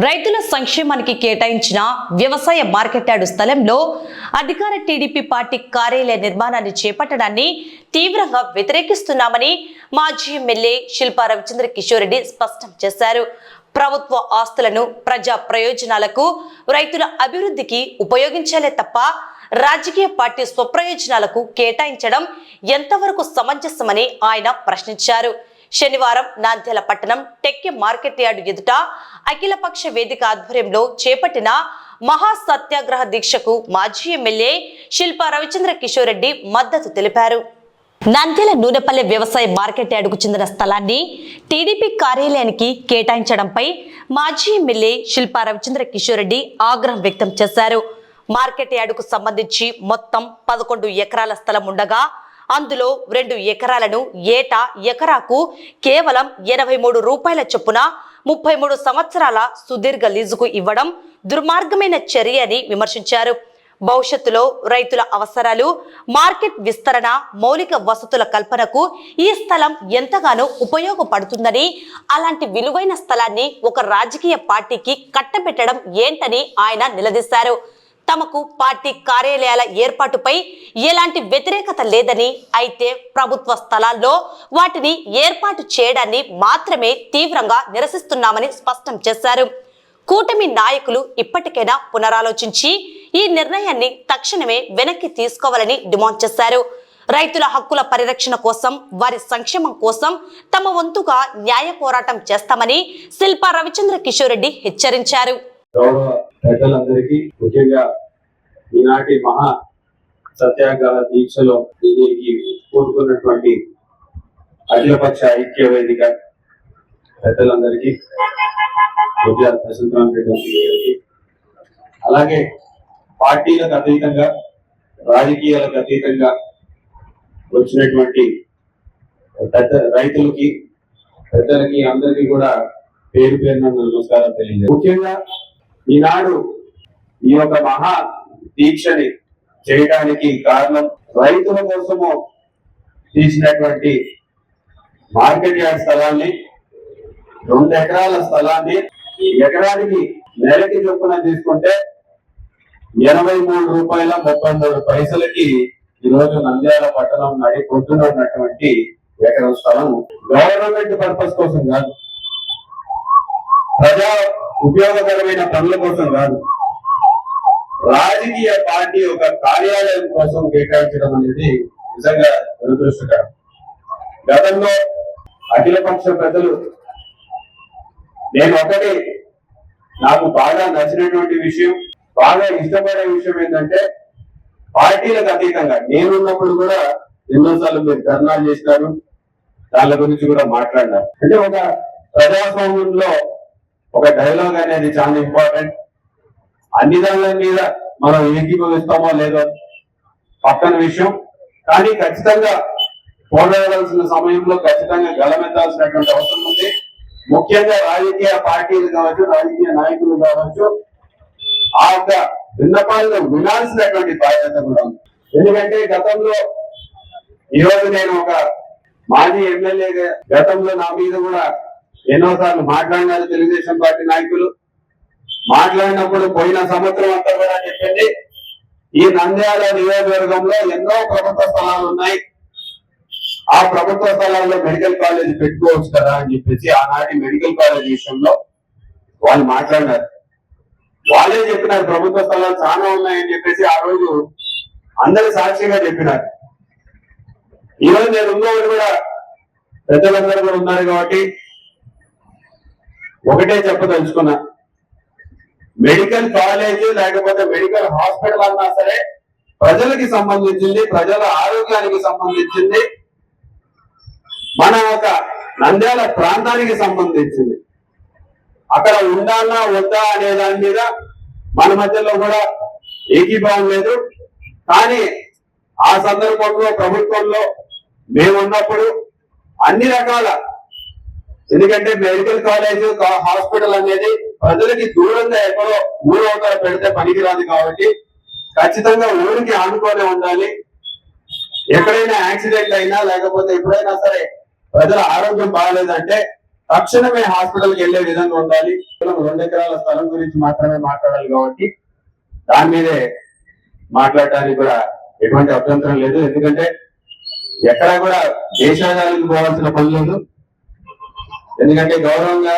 రైతుల సంక్షేమానికి కేటాయించిన వ్యవసాయ మార్కెట్ యార్డు స్థలంలో అధికార టీడీపీ పార్టీ కార్యాలయ నిర్మాణాన్ని చేపట్టడాన్ని తీవ్రంగా వ్యతిరేకిస్తున్నామని మాజీ ఎమ్మెల్యే శిల్పా రవిచంద్ర కిషోర్ రెడ్డి స్పష్టం చేశారు. ప్రభుత్వ ఆస్తులను ప్రజా ప్రయోజనాలకు, రైతుల అభివృద్ధికి ఉపయోగించాలే తప్ప రాజకీయ పార్టీ స్వప్రయోజనాలకు కేటాయించడం ఎంతవరకు సమంజసమని ఆయన ప్రశ్నించారు. శనివారం నంద్యాల పట్టణం టెక్కి మార్కెట్ యార్డు ఎదుట అఖిలపక్ష వేదిక ఆధ్వర్యంలో చేపట్టిన మహా సత్యాగ్రహ దీక్షకు మాజీ ఎమ్మెల్యే శిల్పా రవిచంద్ర కిషోర్ రెడ్డి మద్దతు తెలిపారు. నంద్యాల నూనెపల్లె వ్యవసాయ మార్కెట్ యార్డుకు చెందిన స్థలాన్ని టీడీపీ కార్యాలయానికి కేటాయించడంపై మాజీ ఎమ్మెల్యే శిల్పా రవిచంద్ర కిషోర్ రెడ్డి ఆగ్రహం వ్యక్తం చేశారు. మార్కెట్ యార్డుకు సంబంధించి మొత్తం 11 ఎకరాల స్థలం ఉండగా అందులో 2 ఎకరాలను ఏటా ఎకరాకు కేవలం 83 రూపాయల చొప్పున 33 సంవత్సరాల సుదీర్ఘ లీజుకు ఇవ్వడం దుర్మార్గమైన చర్య అని విమర్శించారు. భవిష్యత్తులో రైతుల అవసరాలు, మార్కెట్ విస్తరణ, మౌలిక వసతుల కల్పనకు ఈ స్థలం ఎంతగానో ఉపయోగపడుతుందని, అలాంటి విలువైన స్థలాన్ని ఒక రాజకీయ పార్టీకి కట్టబెట్టడం ఏంటని ఆయన నిలదీశారు. తమకు పార్టీ కార్యాలయాల ఏర్పాటుపై ఎలాంటి వ్యతిరేకత లేదని, అయితే ప్రభుత్వ స్థలాల్లో వాటిని ఏర్పాటు చేయడాన్ని మాత్రమే తీవ్రంగా నిరసిస్తున్నామని స్పష్టం చేశారు. కూటమి నాయకులు ఇప్పటికైనా పునరాలోచించి ఈ నిర్ణయాన్ని తక్షణమే వెనక్కి తీసుకోవాలని డిమాండ్ చేశారు. రైతుల హక్కుల పరిరక్షణ కోసం, వారి సంక్షేమం కోసం తమ వంతుగా న్యాయ పోరాటం చేస్తామని శిల్పా రవిచంద్ర కిషోర్ రెడ్డి హెచ్చరించారు. పెద్దలందరికీ, ముఖ్యంగా ఈనాటి మహా సత్యాగ్రహ దీక్షలో దీనికి కూరుకున్నటువంటి అఖిలపక్ష ఐక్య వేదిక పెద్దలందరికీ, అలాగే పార్టీలకు అతీతంగా, రాజకీయాలకు అతీతంగా వచ్చినటువంటి పెద్ద రైతులకి, పెద్దలకి, అందరికీ కూడా పేరు పేరున నమస్కారం తెలియజేయాలి. ముఖ్యంగా ఈనాడు ఈ యొక్క మహా దీక్షని చేయడానికి కారణం, రైతుల కోసము తీసినటువంటి మార్కెట్ యార్డ్ స్థలాన్ని, 2 ఎకరాల స్థలాన్ని ఎకరానికి నెలకి చొప్పున తీసుకుంటే 83 రూపాయల 33 పైసలకి ఈరోజు నంద్యాల పట్టణం నడి పొద్దున ఉన్నటువంటి ఎకరం స్థలం గవర్నమెంట్ పర్పస్ కోసం కాదు, ప్రజా ఉపయోగకరమైన పనుల కోసం కాదు, రాజకీయ పార్టీ యొక్క కార్యాలయం కోసం కేటాయించడం అనేది నిజంగా దురదృష్టకరం. గతంలో అఖిలపక్ష పెద్దలు, నేను ఒకటి నాకు బాగా నచ్చినటువంటి విషయం, బాగా ఇష్టపడే విషయం ఏంటంటే, పార్టీలకు అతీతంగా నేనున్నప్పుడు కూడా ఎన్నోసార్లు మీరు ధర్నాలు చేసినారు, దాని గురించి కూడా మాట్లాడినారు. అంటే ఒక ప్రజాస్వామ్యంలో ఒక డైలాగ్ అనేది చాలా ఇంపార్టెంట్. అన్ని దానిల మీద మనం ఏకీభవిస్తామో లేదో పక్కన విషయం, కానీ ఖచ్చితంగా పోరాడాల్సిన సమయంలో ఖచ్చితంగా గలమెత్తాల్సినటువంటి అవసరం ఉంది. ముఖ్యంగా రాజకీయ పార్టీలు కావచ్చు, రాజకీయ నాయకులు కావచ్చు, ఆ యొక్క విన్నపాలను వినాల్సినటువంటి బాధ్యత కూడా ఉంది. ఎందుకంటే గతంలో, ఈరోజు నేను ఒక మాజీ ఎమ్మెల్యేగా గతంలో నా మీద కూడా ఎన్నోసార్లు మాట్లాడినారు తెలుగుదేశం పార్టీ నాయకులు. మాట్లాడినప్పుడు పోయిన సంవత్సరం అంతా కూడా చెప్పింది, ఈ నంద్యాల నియోజకవర్గంలో ఎన్నో ప్రభుత్వ స్థలాలు ఉన్నాయి, ఆ ప్రభుత్వ స్థలాల్లో మెడికల్ కాలేజ్ పెట్టుకోవచ్చు కదా అని చెప్పేసి ఆనాటి మెడికల్ కాలేజ్ విషయంలో వాళ్ళు మాట్లాడినారు. వాళ్ళే చెప్పినారు ప్రభుత్వ స్థలాలు చాలా ఉన్నాయని చెప్పేసి ఆ రోజు అందరి సాక్షిగా చెప్పినారు. ఈరోజు నేను ఇంకొకటి కూడా, పెద్దలందరూ కూడా ఉన్నారు కాబట్టి ఒకటే చెప్పదలుచుకున్నా, మెడికల్ కాలేజ్ లేకపోతే మెడికల్ హాస్పిటల్ అన్నా సరే ప్రజలకి సంబంధించింది, ప్రజల ఆరోగ్యానికి సంబంధించింది, మన ఒక నంద్యాల ప్రాంతానికి సంబంధించింది. అక్కడ ఉండాలా వద్దా అనే దాని మీద మన మధ్యలో కూడా ఏకీభావం లేదు. కానీ ఆ సందర్భంలో ప్రభుత్వంలో మేమున్నప్పుడు అన్ని రకాల, ఎందుకంటే మెడికల్ కాలేజ్, హాస్పిటల్ అనేది ప్రజలకి దూరంగా ఎక్కడో ఊరవతల పెడితే పనికిరాదు కాబట్టి ఖచ్చితంగా ఊరికి ఆనుకోనే ఉండాలి. ఎక్కడైనా యాక్సిడెంట్ అయినా లేకపోతే ఎప్పుడైనా సరే ప్రజల ఆరోగ్యం బాగాలేదంటే తక్షణమే హాస్పిటల్కి వెళ్లే విధంగా ఉండాలి. 2 ఎకరాల స్థలం గురించి మాత్రమే మాట్లాడాలి కాబట్టి దాని మీదే మాట్లాడటానికి కూడా ఎటువంటి అభ్యంతరం లేదు. ఎందుకంటే ఎక్కడా కూడా దేశాలకు పోవాల్సిన పని లేదు. ఎందుకంటే గౌరవంగా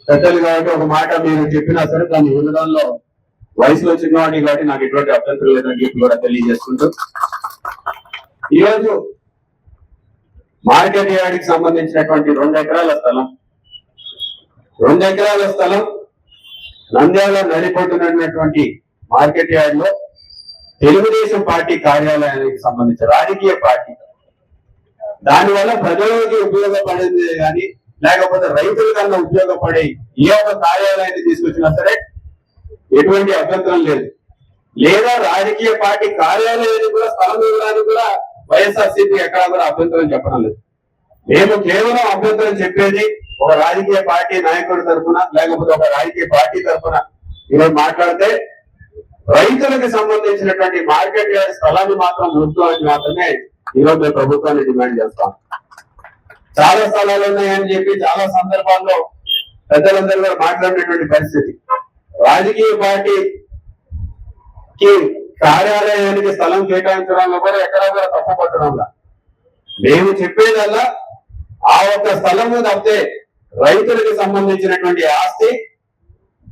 పెద్దలు కాబట్టి ఒక మాట మీరు చెప్పినా సరే దాన్ని వినడంలో వయసులో చిన్నవాడి కాబట్టి నాకు ఎటువంటి అభ్యంతరం లేదని చెప్పి కూడా తెలియజేసుకుంటూ, ఈరోజు మార్కెట్ యార్డ్కి సంబంధించినటువంటి 2 ఎకరాల స్థలం, 2 ఎకరాల స్థలం నంద్యాల నడిపోతున్నటువంటి మార్కెట్ యార్డ్ లో తెలుగుదేశం పార్టీ కార్యాలయానికి సంబంధించి రాజకీయ పార్టీ, దానివల్ల ప్రజలకి ఉపయోగపడేది కానీ లేకపోతే రైతుల కన్నా ఉపయోగపడే ఏ ఒక కార్యాలయాన్ని తీసుకొచ్చినా సరే ఎటువంటి అభ్యంతరం లేదు. లేదా రాజకీయ పార్టీ కార్యాలయానికి కూడా స్థలం ఇవ్వడానికి కూడా వైఎస్ఆర్సీపీ ఎక్కడా కూడా అభ్యంతరం చెప్పడం లేదు. మేము కేవలం అభ్యంతరం చెప్పేది ఒక రాజకీయ పార్టీ నాయకుడి తరఫున లేకపోతే ఒక రాజకీయ పార్టీ తరఫున ఈరోజు మాట్లాడితే రైతులకు సంబంధించినటువంటి మార్కెట్ యార్డ్ స్థలాన్ని మాత్రం వద్దు అని మాత్రమే ఈరోజు మేము ప్రభుత్వాన్ని డిమాండ్ చేస్తాం. చాలా స్థలాలు ఉన్నాయని చెప్పి చాలా సందర్భాల్లో పెద్దలందరూ కూడా మాట్లాడినటువంటి పరిస్థితి. రాజకీయ పార్టీకి కార్యాలయానికి స్థలం కేటాయించడంలో కూడా ఎక్కడా కూడా తప్పు పట్టడంలా. మేము చెప్పేదల్లా ఆ ఒక్క స్థలము తప్పితే రైతులకు సంబంధించినటువంటి ఆస్తి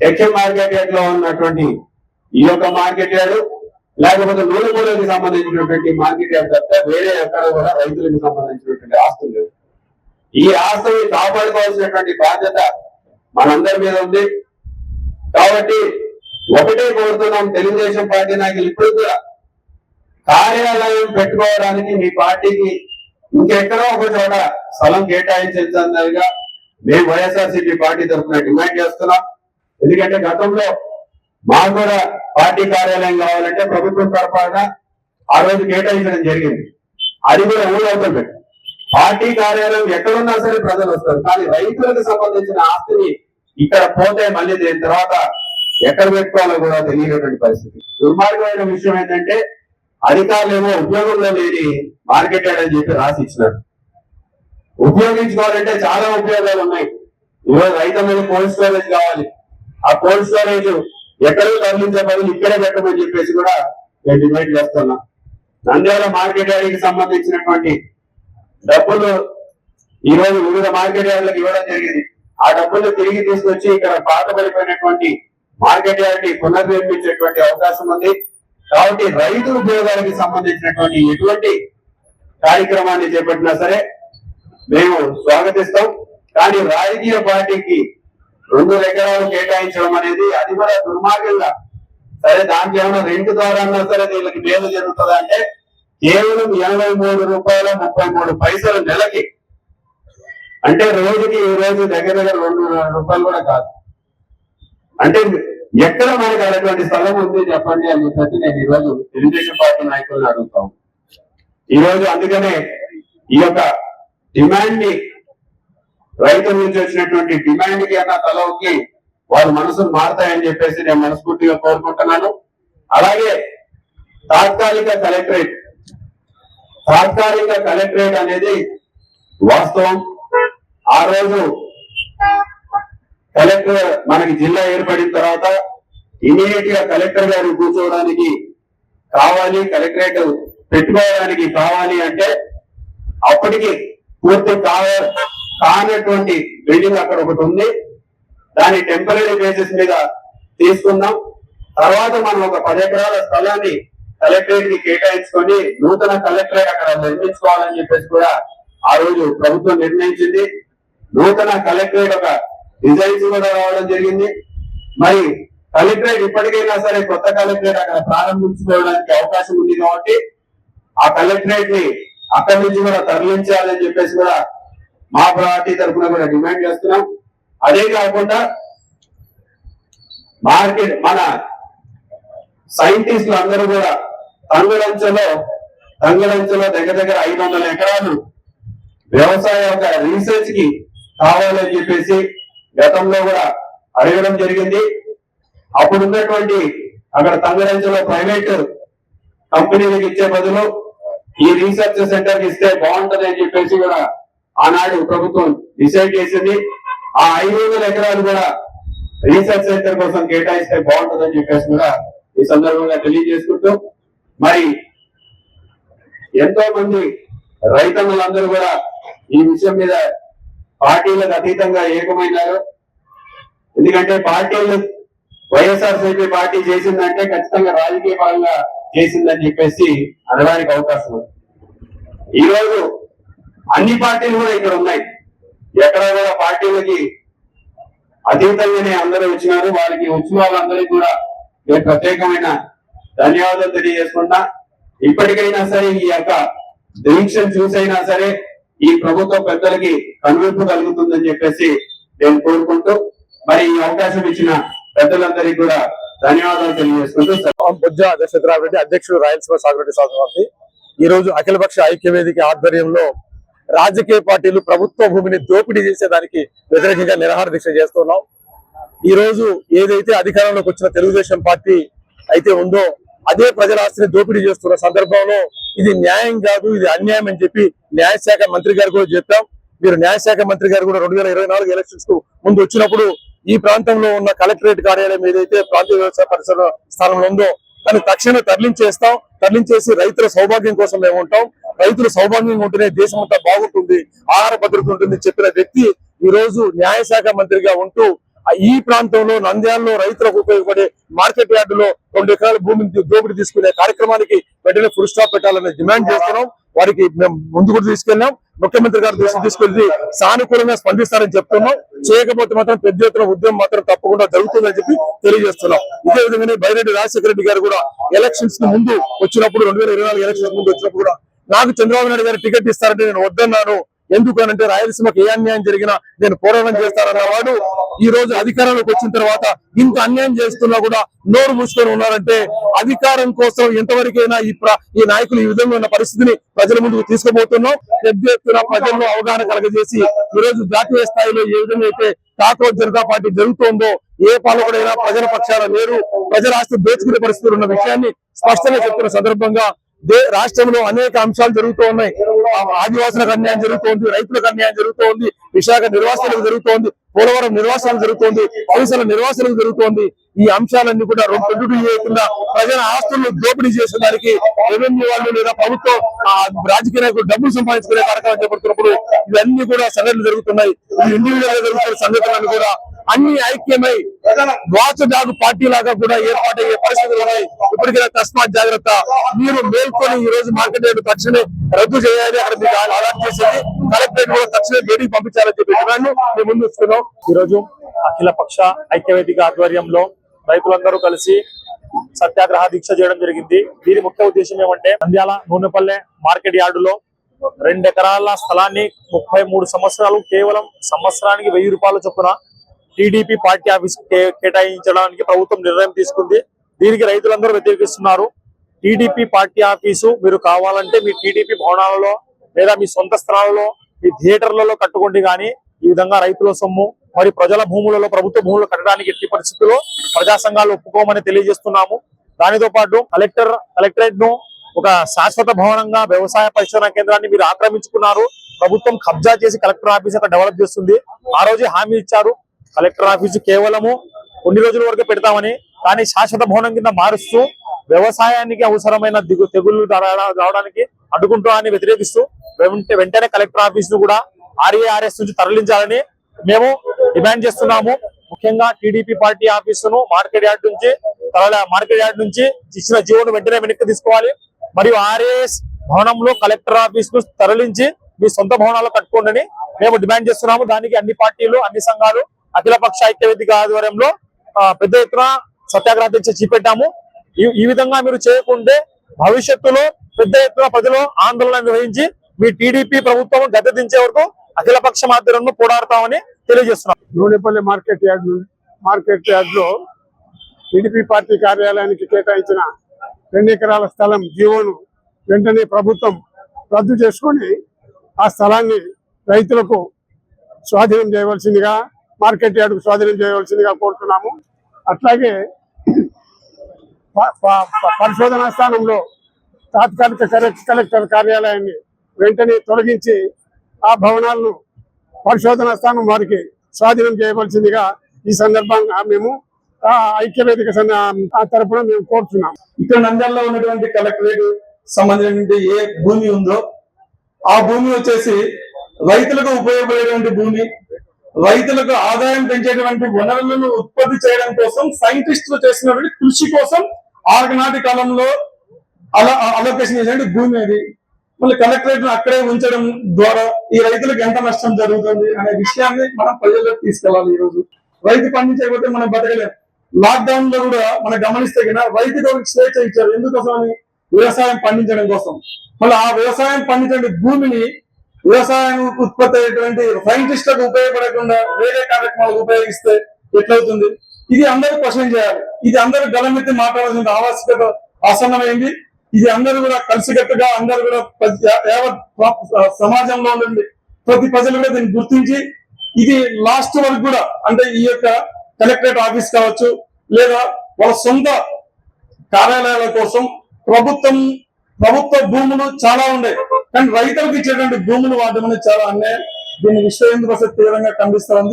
టెక్షన్ మార్కెట్ యార్డ్ లో ఉన్నటువంటి ఈ యొక్క మార్కెట్ యార్డ్ లేకపోతే నూనెపూలకి సంబంధించినటువంటి మార్కెట్ యార్డ్ తప్పితే వేరే ఎక్కడ కూడా రైతులకు సంబంధించినటువంటి ఆస్తులు లేవు. ఈ ఆస్తుల్ని కాపాడుకోవాల్సినటువంటి బాధ్యత మనందరి మీద ఉంది. కాబట్టి ఒకటే కోరుతున్నాం, తెలుగుదేశం పార్టీ నాయకులు ఇప్పుడు కూడా కార్యాలయం పెట్టుకోవడానికి మీ పార్టీకి ఇంకెక్కడో ఒక చోట స్థలం కేటాయించాల్సిందిగా మేము వైఎస్ఆర్సీపీ పార్టీ తరఫున డిమాండ్ చేస్తున్నాం. ఎందుకంటే గతంలో మాకు కూడా పార్టీ కార్యాలయం కావాలంటే ప్రభుత్వం తరఫున ఆ రోజు కేటాయించడం జరిగింది. అది కూడా ఊరవుతుంది. పార్టీ కార్యాలయం ఎక్కడున్నా సరే ప్రజలు వస్తారు, కానీ రైతులకు సంబంధించిన ఆస్తిని ఇక్కడ పోతే మళ్ళీ దీని తర్వాత ఎక్కడ పెట్టుకోవాలో కూడా తెలియనటువంటి పరిస్థితి. దుర్మార్గమైన విషయం ఏంటంటే అధికారులు ఏమో ఉపయోగంలో లేని మార్కెట్ యార్డ్ అని చెప్పి రాసి ఇచ్చినారు. ఉపయోగించుకోవాలంటే చాలా ఉపయోగాలు ఉన్నాయి. ఈరోజు రైతన్నలకు కోల్డ్ స్టోరేజ్ కావాలి. ఆ కోల్డ్ స్టోరేజ్ ఎక్కడో తరలించే బదులు ఇక్కడే పెట్టమని చెప్పేసి కూడా నేను డిమాండ్ చేస్తున్నా. నంద్యాల మార్కెట్ యార్డ్కి సంబంధించినటువంటి డబ్బులు ఈ రోజు వివిధ మార్కెట్ యార్డ్లకు ఇవ్వడం జరిగింది. ఆ డబ్బులు తిరిగి తీసుకొచ్చి ఇక్కడ పాతబడిపోయినటువంటి మార్కెట్ యార్డ్ ని పునర్నిర్మించేటువంటి అవకాశం ఉంది. కాబట్టి రైతు ఉపయోగాలకు సంబంధించినటువంటి ఎటువంటి కార్యక్రమాన్ని చేపట్టినా సరే మేము స్వాగతిస్తాం. కానీ రాజకీయ పార్టీకి 2 ఎకరాలు కేటాయించడం అనేది అది కూడా దుర్మార్గంగా, సరే దాంట్లో ఏమైనా రెంట్ ద్వారా అన్నా సరే వీళ్ళకి మేలు జరుగుతుందా అంటే కేవలం ₹83.33 నెలకి, అంటే రోజుకి ఈ రోజు దగ్గర దగ్గర ₹200 కూడా కాదు. అంటే ఎక్కడ మనకి అటువంటి స్థలం ఉంది చెప్పండి అని చెప్పి నేను ఈరోజు తెలుగుదేశం పార్టీ నాయకులను అడుగుతాం. ఈరోజు అందుకనే ఈ యొక్క డిమాండ్ ని, రైతుల నుంచి వచ్చినటువంటి డిమాండ్ కి అన్న తలవుకి వాళ్ళ మనసులు మారుతాయని చెప్పేసి నేను మనస్ఫూర్తిగా కోరుకుంటున్నాను. అలాగే తాత్కాలిక కలెక్టరేట్ అనేది వాస్తవం. ఆ రోజు కలెక్టర్ మనకి జిల్లా ఏర్పడిన తర్వాత ఇమీడియట్ గా కలెక్టర్ గారు కూర్చోవడానికి కావాలి, కలెక్టరేట్ పెట్టుకోవడానికి కావాలి అంటే అప్పటికి పూర్తి కానటువంటి బిల్డింగ్ అక్కడ ఒకటి ఉంది. దాని టెంపరీ బేసిస్ మీద తీసుకుందాం. తర్వాత మనం ఒక 10 ఎకరాల స్థలాన్ని కలెక్టరేట్ కి కేటాయించుకొని నూతన కలెక్టరేట్ అక్కడ నిర్మించుకోవాలని చెప్పేసి కూడా ఆ రోజు ప్రభుత్వం నిర్ణయించింది. నూతన కలెక్టరేట్ ఒక డిజైన్స్ కూడా రావడం జరిగింది. మరి కలెక్టరేట్ ఇప్పటికైనా సరే కొత్త కలెక్టరేట్ అక్కడ ప్రారంభించుకోవడానికి అవకాశం ఉంది కాబట్టి ఆ కలెక్టరేట్ ని అక్కడి నుంచి కూడా తరలించాలని చెప్పేసి కూడా మా పార్టీ తరఫున కూడా డిమాండ్ చేస్తున్నాం. అదే కాకుండా మన సైంటిస్టులు అందరూ కూడా తంగడంచలో దగ్గర దగ్గర 500 ఎకరాలు వ్యవసాయ రీసెర్చ్ కి కావాలని చెప్పేసి గతంలో కూడా అడగడం జరిగింది. అప్పుడు ఉన్నటువంటి అక్కడ తంగడంచలో ప్రైవేట్ కంపెనీలకు ఇచ్చే బదులు ఈ రీసెర్చ్ సెంటర్ కి ఇస్తే బాగుంటది అని చెప్పేసి కూడా ఆనాడు ప్రభుత్వం డిసైడ్ చేసింది. ఆ 500 ఎకరాలు కూడా రీసెర్చ్ సెంటర్ కోసం కేటాయిస్తే బాగుంటుందని చెప్పేసి కూడా ఈ సందర్భంగా తెలియజేసుకుంటూ, మరి ఎంతో మంది రైతన్నులందరూ కూడా ఈ విషయం మీద పార్టీలకు అతీతంగా ఏకమైనారు. ఎందుకంటే పార్టీలు వైఎస్ఆర్సీపీ పార్టీ చేసిందంటే ఖచ్చితంగా రాజకీయ పరంగా చేసిందని చెప్పేసి అనడానికి అవకాశం ఉంది. ఈ రోజు అన్ని పార్టీలు కూడా ఇక్కడ ఉన్నాయి. ఎక్కడ కూడా పార్టీలకి అతీతంగానే అందరూ వచ్చినారు. వారికి వచ్చిన వాళ్ళందరికీ కూడా నేను ప్రత్యేకమైన ధన్యవాదాలు తెలియజేసుకుంటా. ఇప్పటికైనా సరే ఈ యొక్క దీక్షను చూసైనా సరే ఈ ప్రభుత్వ పెద్దలకి కనువిప్పు కలుగుతుందని చెప్పేసి నేను కోరుకుంటూ, మరి ఈ అవకాశం ఇచ్చిన పెద్దలందరికీ కూడా ధన్యవాదాలు తెలియజేసుకుంటూ బుజ్జ దశరథరావు రెడ్డి, అధ్యక్షుడు రాయలసీమ సాగురెడ్డి సాగుతుంది. ఈ రోజు అఖిలపక్ష ఐక్య వేదిక ఆధ్వర్యంలో రాజకీయ పార్టీలు ప్రభుత్వ భూమిని దోపిడీ చేసేదానికి వ్యతిరేకంగా నిరాహార దీక్ష చేస్తున్నాం. ఈ రోజు ఏదైతే అధికారంలోకి వచ్చిన తెలుగుదేశం పార్టీ అయితే ఉందో అదే ప్రజల ఆస్తిని దోపిడీ చేస్తున్న సందర్భంలో ఇది న్యాయం కాదు, ఇది అన్యాయం అని చెప్పి న్యాయశాఖ మంత్రి గారు కూడా చెప్పాం. మీరు న్యాయశాఖ మంత్రి గారు కూడా 2024 ఎలక్షన్స్ కు ముందు వచ్చినప్పుడు ఈ ప్రాంతంలో ఉన్న కలెక్టరేట్ కార్యాలయం ఏదైతే ప్రాంతీయ వ్యవసాయ పరిసర స్థానంలో ఉందో దాన్ని తక్షణమే తరలించేసి రైతుల సౌభాగ్యం కోసం మేము ఉంటాం. రైతులు సౌభాగ్యంగా ఉంటేనే దేశం అంతా బాగుంటుంది, ఆహార భద్రత ఉంటుంది చెప్పిన వ్యక్తి ఈ రోజు న్యాయశాఖ మంత్రిగా ఉంటూ ఈ ప్రాంతంలో నంద్యాలలో రైతులకు ఉపయోగపడే మార్కెట్ యార్డులో 2 ఎకరాల భూమిని దోపిడీ తీసుకునే కార్యక్రమానికి వెంటనే ఫుల్ స్టాప్ పెట్టాలని డిమాండ్ చేస్తున్నాం. వారికి మేము ముందు కూడా తీసుకెళ్ళాం. ముఖ్యమంత్రి గారు దృష్టి తీసుకెళ్లి సానుకూలంగా స్పందిస్తారని చెప్తున్నాం. చేయకపోతే మాత్రం పెద్ద ఎత్తున ఉద్యమం మాత్రం తప్పకుండా జరుగుతుందని చెప్పి తెలియజేస్తున్నాం. ఇదే విధంగానే బైరెడ్డి రాజశేఖర రెడ్డి గారు కూడా ఎలక్షన్స్ కు ముందు వచ్చినప్పుడు 2024 ఎలక్షన్స్ ముందు వచ్చినప్పుడు కూడా నాకు చంద్రబాబు నాయుడు గారు టికెట్ ఇస్తారంటే నేను వద్దన్నాను. ఎందుకనంటే రాయలసీమకు ఏ అన్యాయం జరిగినా నేను పోరాటం చేస్తానన్న వాడు ఈ రోజు అధికారంలోకి వచ్చిన తర్వాత ఇంత అన్యాయం చేస్తున్నా కూడా నోరు మూసుకొని ఉన్నారంటే అధికారం కోసం ఎంతవరకైనా ఈ నాయకులు ఈ విధంగా ఉన్న పరిస్థితిని ప్రజల ముందుకు తీసుకుపోతున్నాం. పెద్ద ఎత్తున ప్రజల్లో అవగాహన కలగజేసి ఈ రోజు జాతీయ స్థాయిలో ఏ విధంగా అయితే కాక్రోచ్ జనతా పార్టీ జరుగుతోందో ఏ పాలకుడైనా ప్రజల పక్షాన లేరు, ప్రజల ఆస్తి దోచుకునే పరిస్థితులు ఉన్న విషయాన్ని స్పష్టంగా చెప్తున్న సందర్భంగా రాష్ట్రంలో అనేక అంశాలు జరుగుతూ ఉన్నాయి. ఆదివాసులకు అన్యాయం జరుగుతోంది, రైతులకు అన్యాయం జరుగుతోంది, విశాఖ నిర్వాసాలకు జరుగుతోంది, పోలవరం నిర్వాసాలు జరుగుతోంది, కౌన్సిల నిర్వాసాలకు జరుగుతోంది. ఈ అంశాలన్నీ కూడా 2 చేయకుండా ప్రజల ఆస్తులను దోపిడీ చేసేదానికి రెవెన్యూ వాళ్ళు లేదా ప్రభుత్వం రాజకీయ నాయకులు డబ్బులు సంపాదించుకునే కార్యక్రమం చేపడుతున్నప్పుడు ఇవన్నీ కూడా సంఘటనలు జరుగుతున్నాయి. ఇండివిజువల్ గా జరుగుతున్న సంఘటనలు కూడా అన్ని ఐక్యమై వాచడాగు పార్టీ లాగా కూడా ఏర్పాటయ్యే పరిస్థితులు ఉన్నాయి. ఇప్పటికైనా తస్మాత్ జాగ్రత్త. మీరు మేల్కొని ఈ రోజు మార్కెట్ రేటు తక్షణమే రద్దు చేయాలి. అక్కడ మీకు అలాట్ చేసేది కలెక్టరేట్ కూడా తక్షణమే బయటికి పంపించాలని చెప్పి డిమాండ్ మేము ముందు ఇస్తున్నాం. ఈ రోజు అఖిల పక్ష ఐక్యవేదిక ఆధ్వర్యంలో రైతులందరూ కలిసి సత్యాగ్రహ దీక్ష చేయడం జరిగింది. దీని ముఖ్య ఉద్దేశం ఏమంటే నంద్యాల నూనెపల్లె మార్కెట్ యార్డులో 2 ఎకరాల స్థలాన్ని 33 సంవత్సరాలు కేవలం సంవత్సరానికి 1000 రూపాయల చొప్పున టీడీపీ పార్టీ ఆఫీస్ కేటాయించడానికి ప్రభుత్వం నిర్ణయం తీసుకుంది. దీనికి రైతులందరూ వ్యతిరేకిస్తున్నారు. టీడీపీ పార్టీ ఆఫీసు మీరు కావాలంటే మీ టీడీపీ భవనాలలో లేదా మీ సొంత స్థలాలలో మీ థియేటర్లలో కట్టుకోండి, కానీ ఈ విధంగా రైతుల సొమ్ము మరి ప్రజల భూములలో ప్రభుత్వ భూములు కట్టడానికి ఎట్టి పరిస్థితుల్లో ప్రజా సంఘాలు ఒప్పుకోమని తెలియజేస్తున్నాము. దానితో పాటు కలెక్టరేట్ ను ఒక శాశ్వత భవనంగా వ్యవసాయ పరిశోధన కేంద్రాన్ని మీరు ఆక్రమించుకున్నారు. ప్రభుత్వం కబ్జా చేసి కలెక్టర్ ఆఫీస్ అక్కడ డెవలప్ చేస్తుంది. ఆ రోజే హామీ ఇచ్చారు కలెక్టర్ ఆఫీసు కేవలము కొన్ని రోజుల వరకు పెడతామని, కానీ శాశ్వత భవనం కింద మారుస్తూ వ్యవసాయానికి అవసరమైన తెగుళ్లు రావడానికి అడ్డుకుంటామని వ్యతిరేకిస్తూ వెంటనే కలెక్టర్ ఆఫీస్ ను కూడా RARS నుంచి తరలించాలని మేము డిమాండ్ చేస్తున్నాము. ముఖ్యంగా టీడీపీ పార్టీ ఆఫీసును మార్కెట్ యార్డ్ నుంచి ఇచ్చిన జీవోను వెంటనే వెనక్కి తీసుకోవాలి. మరియు RAS భవనంలో కలెక్టర్ ఆఫీస్ ను తరలించి మీ సొంత భవనాల్లో కట్టుకోండి మేము డిమాండ్ చేస్తున్నాము. దానికి అన్ని పార్టీలు అన్ని సంఘాలు అఖిలపక్ష ఐక్యవేదిక ఆధ్వర్యంలో పెద్ద ఎత్తున సత్యాగ్రహ దీక్ష చేపట్టాము. ఈ విధంగా మీరు చేయకుంటే భవిష్యత్తులో పెద్ద ఎత్తున ప్రజలు ఆందోళన నిర్వహించి మీ టీడీపీ ప్రభుత్వం గద్దె దించే వరకు అఖిలపక్ష ఆధ్వర్యంలో పోరాడతామని తెలియజేస్తున్నాం. నూనెపల్లి మార్కెట్ యార్డ్ లో టీడీపీ పార్టీ కార్యాలయానికి కేటాయించిన 2 ఎకరాల స్థలం జీవోను వెంటనే ప్రభుత్వం రద్దు చేసుకొని ఆ స్థలాన్ని రైతులకు స్వాధీనం చేయవలసిందిగా, మార్కెట్ యార్డుకు స్వాధీనం చేయవలసిందిగా కోరుతున్నాము. అట్లాగే పరిశోధనా స్థానంలో తాత్కాలిక కలెక్టర్ కార్యాలయాన్ని వెంటనే తొలగించి ఆ భవనాలను పరిశోధన స్థానం వారికి స్వాధీనం చేయవలసిందిగా ఈ సందర్భంగా మేము ఐక్యవేదిక తరపున మేము కోరుతున్నాం. ఇక్కడ నంద్యాలలో ఉన్నటువంటి కలెక్టరేట్ సంబంధించినటువంటి ఏ భూమి ఉందో ఆ భూమి వచ్చేసి రైతులకు ఉపయోగపడేటువంటి భూమి, రైతులకు ఆదాయం పెంచేటువంటి వనరులను ఉత్పత్తి చేయడం కోసం సైంటిస్టులు చేసినటువంటి కృషి కోసం ఆనాటి కాలంలో అలొకేషన్ చేసినటువంటి భూమి అది. మళ్ళీ కలెక్టరేట్ అక్కడే ఉంచడం ద్వారా ఈ రైతులకు ఎంత నష్టం జరుగుతుంది అనే విషయాన్ని మనం ప్రజల్లోకి తీసుకెళ్లాలి. ఈ రోజు రైతు పండించకపోతే మనం బతకలేం. లాక్డౌన్ లో కూడా మనం గమనిస్తే కన్నా రైతుకు ఒక స్వేచ్ఛ ఇచ్చారు. ఎందుకోసం అని? వ్యవసాయం పండించడం కోసం. మళ్ళీ ఆ వ్యవసాయం పండించే భూమిని వ్యవసాయం ఉత్పత్తి అయ్యేటువంటి సైంటిస్టులకు ఉపయోగపడకుండా వేరే కార్యక్రమాలకు ఉపయోగిస్తే ఎట్లవుతుంది? ఇది అందరూ క్వశ్చన్ చేయాలి. ఇది అందరూ గలమెత్తి మాట్లాడాల్సిన ఆవశ్యకత ఆసన్నమైంది. ఇది అందరూ కూడా కలిసికట్టుగా అందరూ కూడా సమాజంలో నుండి ప్రతి ప్రజలు కూడా దీన్ని గుర్తించి ఇది లాస్ట్ వరకు కూడా అంటే ఈ యొక్క కలెక్టరేట్ ఆఫీస్ కావచ్చు లేదా వాళ్ళ సొంత కార్యాలయాల కోసం ప్రభుత్వ భూములు చాలా ఉన్నాయి, కానీ రైతులకు ఇచ్చేటువంటి భూములు వాడడం అనేది చాలా అన్యాయం. దీన్ని విశ్వ హిందూ పరిషత్ తీవ్రంగా ఖండిస్తా ఉంది.